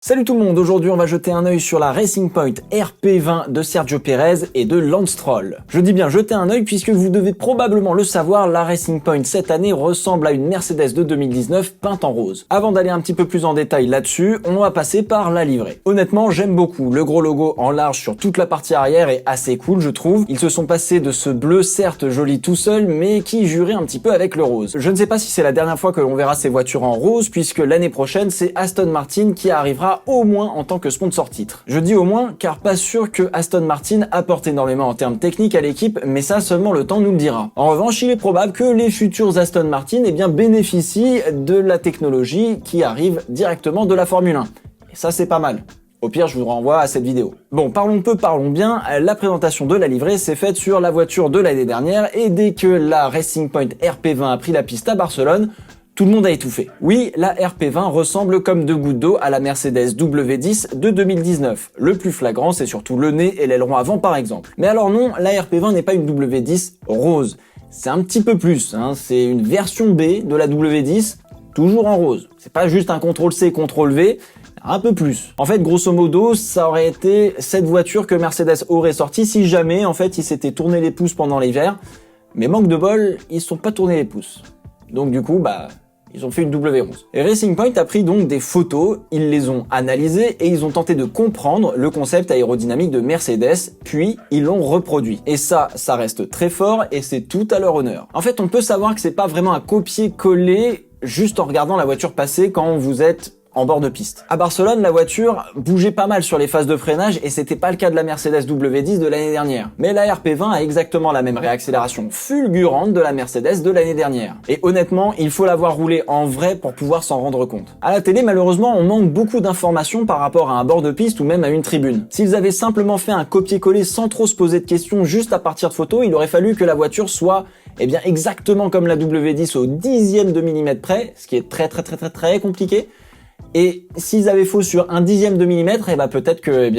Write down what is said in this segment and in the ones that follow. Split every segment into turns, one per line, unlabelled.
Salut tout le monde, aujourd'hui on va jeter un œil sur la Racing Point RP20 de Sergio Pérez et de Lance Stroll. Je dis bien jeter un œil puisque vous devez probablement le savoir, la Racing Point cette année ressemble à une Mercedes de 2019 peinte en rose. Avant d'aller un petit peu plus en détail là-dessus, on va passer par la livrée. Honnêtement, j'aime beaucoup, le gros logo en large sur toute la partie arrière est assez cool je trouve. Ils se sont passés de ce bleu certes joli tout seul mais qui jurait un petit peu avec le rose. Je ne sais pas si c'est la dernière fois que l'on verra ces voitures en rose puisque l'année prochaine c'est Aston Martin qui arrivera au moins en tant que sponsor titre. Je dis au moins car pas sûr que Aston Martin apporte énormément en termes techniques à l'équipe, mais ça seulement le temps nous le dira. En revanche, il est probable que les futurs Aston Martin bénéficient de la technologie qui arrive directement de la Formule 1. Et ça c'est pas mal. Au pire, je vous renvoie à cette vidéo. Bon, parlons peu, parlons bien, la présentation de la livrée s'est faite sur la voiture de l'année dernière et dès que la Racing Point RP20 a pris la piste à Barcelone, tout le monde a étouffé. Oui, la RP20 ressemble comme deux gouttes d'eau à la Mercedes W10 de 2019. Le plus flagrant, c'est surtout le nez et l'aileron avant par exemple. Mais alors non, la RP20 n'est pas une W10 rose. C'est un petit peu plus, c'est une version B de la W10, toujours en rose. C'est pas juste un CTRL-C, CTRL-V, un peu plus. En fait, grosso modo, ça aurait été cette voiture que Mercedes aurait sortie si jamais, en fait, ils s'étaient tourné les pouces pendant l'hiver. Mais manque de bol, ils se sont pas tournés les pouces. Donc du coup, ils ont fait une W11. Et Racing Point a pris donc des photos, ils les ont analysées et ils ont tenté de comprendre le concept aérodynamique de Mercedes, puis ils l'ont reproduit. Et ça reste très fort et c'est tout à leur honneur. En fait, on peut savoir que c'est pas vraiment un copier-coller juste en regardant la voiture passer quand vous êtes en bord de piste. À Barcelone, la voiture bougeait pas mal sur les phases de freinage et c'était pas le cas de la Mercedes W10 de l'année dernière. Mais la RP20 a exactement la même réaccélération fulgurante de la Mercedes de l'année dernière. Et honnêtement, il faut l'avoir roulée en vrai pour pouvoir s'en rendre compte. À la télé, malheureusement, on manque beaucoup d'informations par rapport à un bord de piste ou même à une tribune. S'ils avaient simplement fait un copier-coller sans trop se poser de questions juste à partir de photos, il aurait fallu que la voiture soit exactement comme la W10 au dixième de millimètre près, ce qui est très compliqué. Et s'ils avaient faux sur un dixième de millimètre, peut-être que,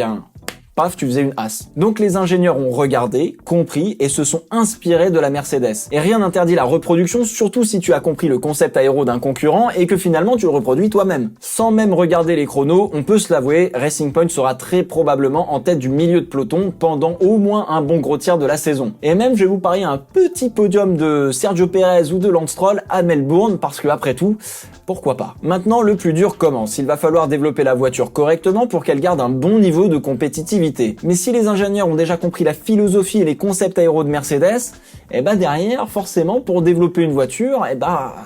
paf, tu faisais une as. Donc les ingénieurs ont regardé, compris et se sont inspirés de la Mercedes. Et rien n'interdit la reproduction, surtout si tu as compris le concept aéro d'un concurrent et que finalement tu le reproduis toi-même. Sans même regarder les chronos, on peut se l'avouer, Racing Point sera très probablement en tête du milieu de peloton pendant au moins un bon gros tiers de la saison. Et même, je vais vous parier un petit podium de Sergio Pérez ou de Lance Stroll à Melbourne parce que après tout, pourquoi pas. Maintenant, le plus dur commence. Il va falloir développer la voiture correctement pour qu'elle garde un bon niveau de compétitivité. Mais si les ingénieurs ont déjà compris la philosophie et les concepts aéro de Mercedes, derrière, forcément, pour développer une voiture,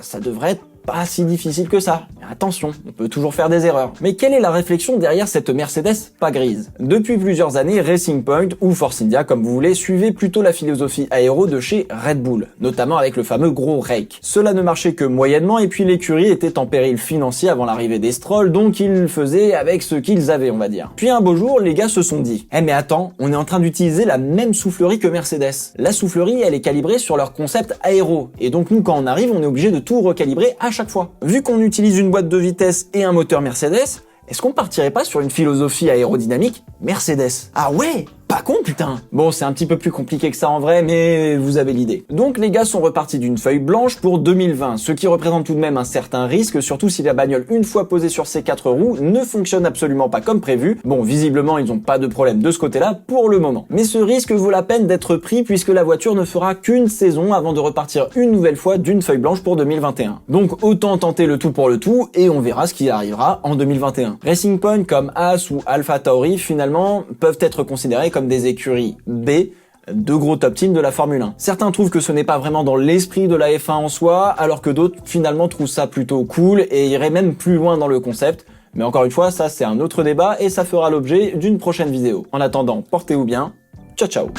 ça devrait être pas si difficile que ça. Mais attention, on peut toujours faire des erreurs. Mais quelle est la réflexion derrière cette Mercedes pas grise? Depuis plusieurs années, Racing Point ou Force India, comme vous voulez, suivait plutôt la philosophie aéro de chez Red Bull, notamment avec le fameux gros rake. Cela ne marchait que moyennement et puis l'écurie était en péril financier avant l'arrivée des Stroll, donc ils faisaient avec ce qu'ils avaient, on va dire. Puis un beau jour, les gars se sont dit mais attends, on est en train d'utiliser la même soufflerie que Mercedes. La soufflerie, elle est calibrée sur leur concept aéro, et donc nous, quand on arrive, on est obligé de tout recalibrer à chaque fois. Vu qu'on utilise une boîte de vitesse et un moteur Mercedes, est-ce qu'on partirait pas sur une philosophie aérodynamique Mercedes? Ah ouais, pas con putain. Bon, c'est un petit peu plus compliqué que ça en vrai, mais vous avez l'idée. Donc les gars sont repartis d'une feuille blanche pour 2020, ce qui représente tout de même un certain risque, surtout si la bagnole, une fois posée sur ses 4 roues, ne fonctionne absolument pas comme prévu. Bon, visiblement, ils n'ont pas de problème de ce côté-là pour le moment. Mais ce risque vaut la peine d'être pris puisque la voiture ne fera qu'une saison avant de repartir une nouvelle fois d'une feuille blanche pour 2021. Donc autant tenter le tout pour le tout et on verra ce qui arrivera en 2021. Racing Point comme Haas ou AlphaTauri finalement peuvent être considérés comme des écuries B, de gros top teams de la Formule 1. Certains trouvent que ce n'est pas vraiment dans l'esprit de la F1 en soi, alors que d'autres finalement trouvent ça plutôt cool et iraient même plus loin dans le concept. Mais encore une fois, ça c'est un autre débat et ça fera l'objet d'une prochaine vidéo. En attendant, portez-vous bien, ciao ciao.